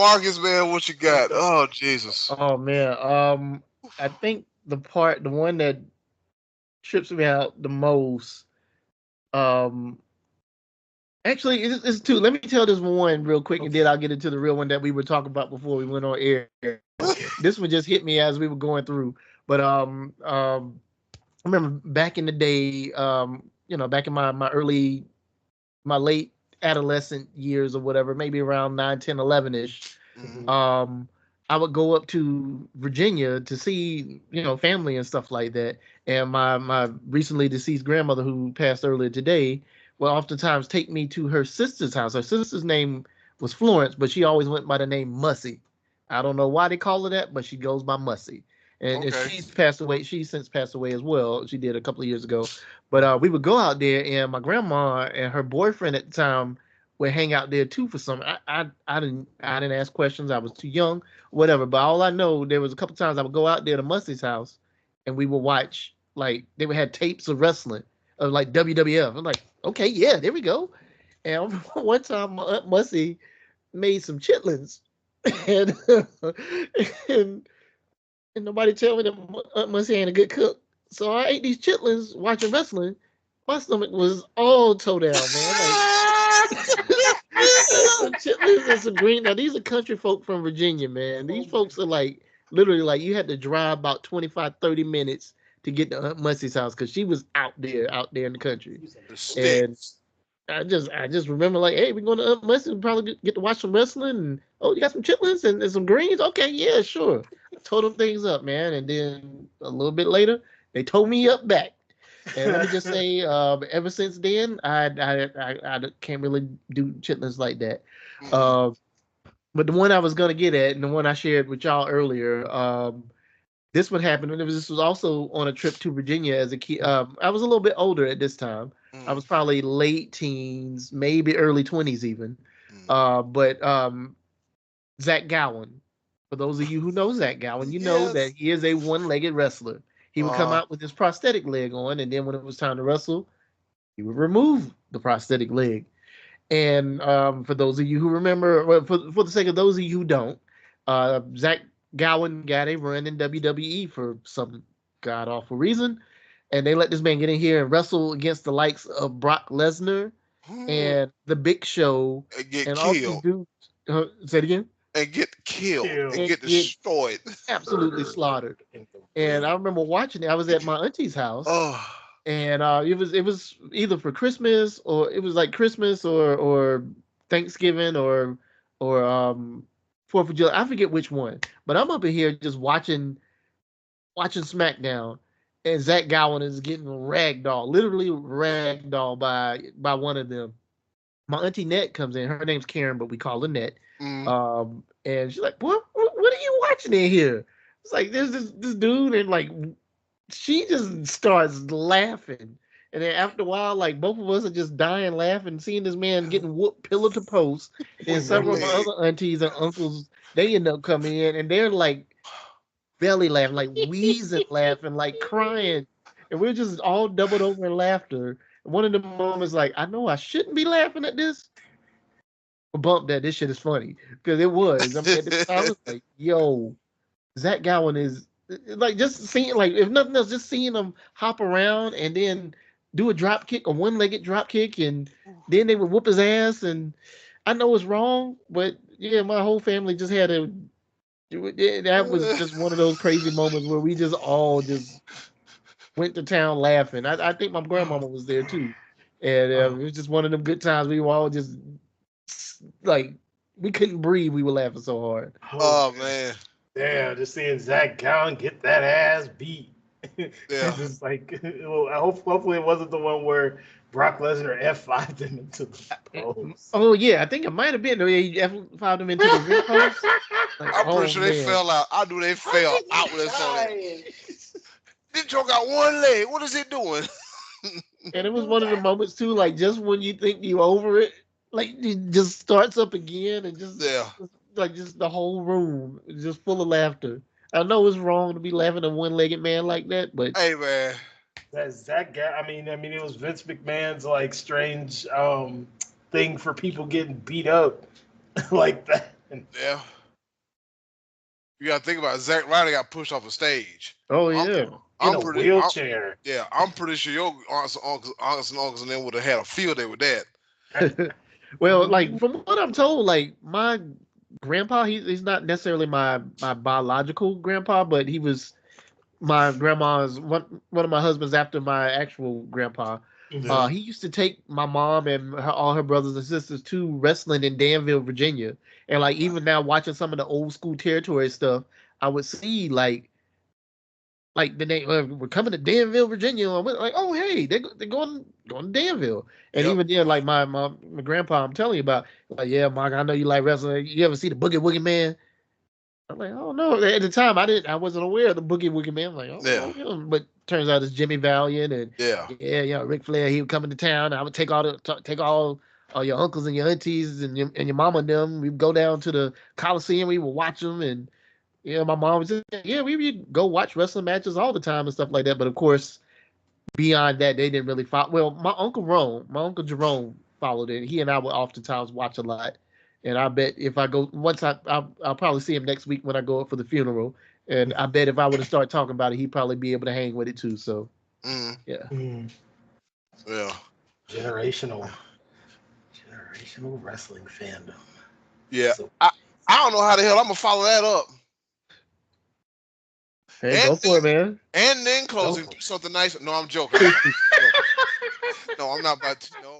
Marcus, man, what you got? Oh, Jesus. Oh man, I think the one that trips me out the most, um, actually, it's two. Let me tell this one real quick, and then I'll get into the real one that we were talking about before we went on air. This one just hit me as we were going through. But I remember back in the day, back in my late adolescent years or whatever, maybe around 9, 10, 11 ish. Mhm. Um, I would go up to Virginia to see, family and stuff like that. And my recently deceased grandmother, who passed earlier today, would oftentimes take me to her sister's house. Her sister's name was Florence, but she always went by the name Mussy. I don't know why they call her that, but she goes by Mussy. And Okay. she's passed away. She's since passed away as well. She did a couple of years ago. But we would go out there, and my grandma and her boyfriend at the time would hang out there too for some. I didn't ask questions. I was too young, whatever. But all I know, there was a couple times I would go out there to Musty's house, and we would watch, like, they would have tapes of wrestling, of like WWF. I'm like, okay, yeah, there we go. And one time, my Aunt Musty made some chitlins, and and, and nobody tell me that Aunt Musty ain't a good cook. So I ate these chitlins watching wrestling. My stomach was all toe down, man. Like, some chitlins and some green. Now these are country folk from Virginia, man. These folks are like literally like you had to drive about 25, 30 minutes to get to Aunt Musty's house because she was out there in the country. The And sticks. I just remember like, hey, we're going to Aunt Musty. We probably get to watch some wrestling. And oh, you got some chitlins and some greens? Okay, yeah, sure. I told them things up, man. And then a little bit later, they told me up back. And let me just say, ever since then, I can't really do chitlins like that. Mm. Uh, but the one I was gonna get at, and the one I shared with y'all earlier, this would happen. And this was also on a trip to Virginia as a kid. I was a little bit older at this time. I Mm. was probably late teens, maybe early 20s even. Mm. But Zach Gowen. For those of you who know Zach Gowen, you know that Yes. he is a one-legged wrestler. He would come Uh, out with his prosthetic leg on, and then when it was time to wrestle, he would remove the prosthetic leg. And for those of you who remember, well, for the sake of those of you who don't, Zach Gowen got a run in WWE for some god awful reason, and they let this man get in here and wrestle against the likes of Brock Lesnar and and The Big Show get and all these killed. dudes. Say it again. And get killed. And And get get destroyed. absolutely slaughtered. And I remember watching it. I was at my auntie's house, Oh. and it was either for Christmas or it was like Christmas or Thanksgiving or 4th of July. I forget which one, but I'm up in here just watching SmackDown, and Zach Gowen is getting ragdoll, literally ragdoll by one of them. My auntie Net comes in. Her name's Karen, but we call her Net. Mm. And she's like, what are you watching in here?" It's like there's this dude, and like she just starts laughing. And then after a while, like both of us are just dying laughing, seeing this man getting whooped pillar to post. And then With one several of my leg. other aunties and uncles, they end up coming in and they're like belly laughing, like wheezing laughing, like crying. And we're just all doubled over in laughter. And one of the moments like, I know I shouldn't be laughing at this, but bump that this shit is funny. Because it was. I mean, at the time, I was like, yo, Zach Gowen is like just seeing like if nothing else, just seeing him hop around and then do a drop kick, a one-legged drop kick, and then they would whoop his ass. And I know it's wrong, but yeah, my whole family just had to do it. Yeah, that was just one of those crazy moments where we just all just went to town laughing. I think my grandmama was there too, and it was just one of them good times. We were all just like we couldn't breathe. We were laughing so hard. Oh man. Damn, just seeing Zach Gowen get that ass beat. Yeah. It's just like, well, hopefully it wasn't the one where Brock Lesnar F5'd him into the post. Oh yeah, I think it might have been the way he found him into the ring post. Like, I'm pretty oh sure they man, fell out. I knew they fell out when they saw that. This joke got one leg. What is it doing? and it was one of the moments too. Like just when you think you over it, like it just starts up again, and just Yeah. like just the whole room is just full of laughter. I know it's wrong to be laughing at a one-legged man like that, but Hey man. That Zach I mean, it was Vince McMahon's like strange thing for people getting beat up like that. And Yeah. You got to think about it. Zack Ryder got pushed off a stage. Oh I'm, yeah. In I'm a pretty. wheelchair. I'm pretty sure your aunts and uncles and them would have had a field day with that. Well, like from what I'm told, like my grandpa, he's not necessarily my biological grandpa, but he was my grandma's one of my husbands after my actual grandpa. Yeah. He used to take my mom and all her brothers and sisters to wrestling in Danville, Virginia. And like even now watching some of the old school territory stuff, I would see like the name we're coming to Danville, Virginia. I went like, oh hey, they're going to Danville. And Yep. even then, like my grandpa, I'm telling you about, like, yeah, Mark, I know you like wrestling. You ever see the Boogie Woogie Man? I'm like, oh no. At the time, I wasn't aware of the Boogie Woogie Man. I'm like, oh, Yeah. yeah. But turns out it's Jimmy Valiant and Yeah. yeah, Ric Flair. He would come into town. I would take all your uncles and your aunties and your mama and them. We'd go down to the Coliseum. We would watch them and yeah, my mom was just yeah, we would go watch wrestling matches all the time and stuff like that. But of course, beyond that, they didn't really follow. Well, my uncle Jerome followed it. He and I would oftentimes watch a lot. And I bet if I go once, I'll probably see him next week when I go up for the funeral. And I bet if I would have started talking about it, he'd probably be able to hang with it too. So yeah, Yeah. Generational wrestling fandom. Yeah. So, I don't know how the hell I'm gonna follow that up. hey, go for it, man. And then closing, Go for do something nice. No, I'm joking. No, I'm not about to. No,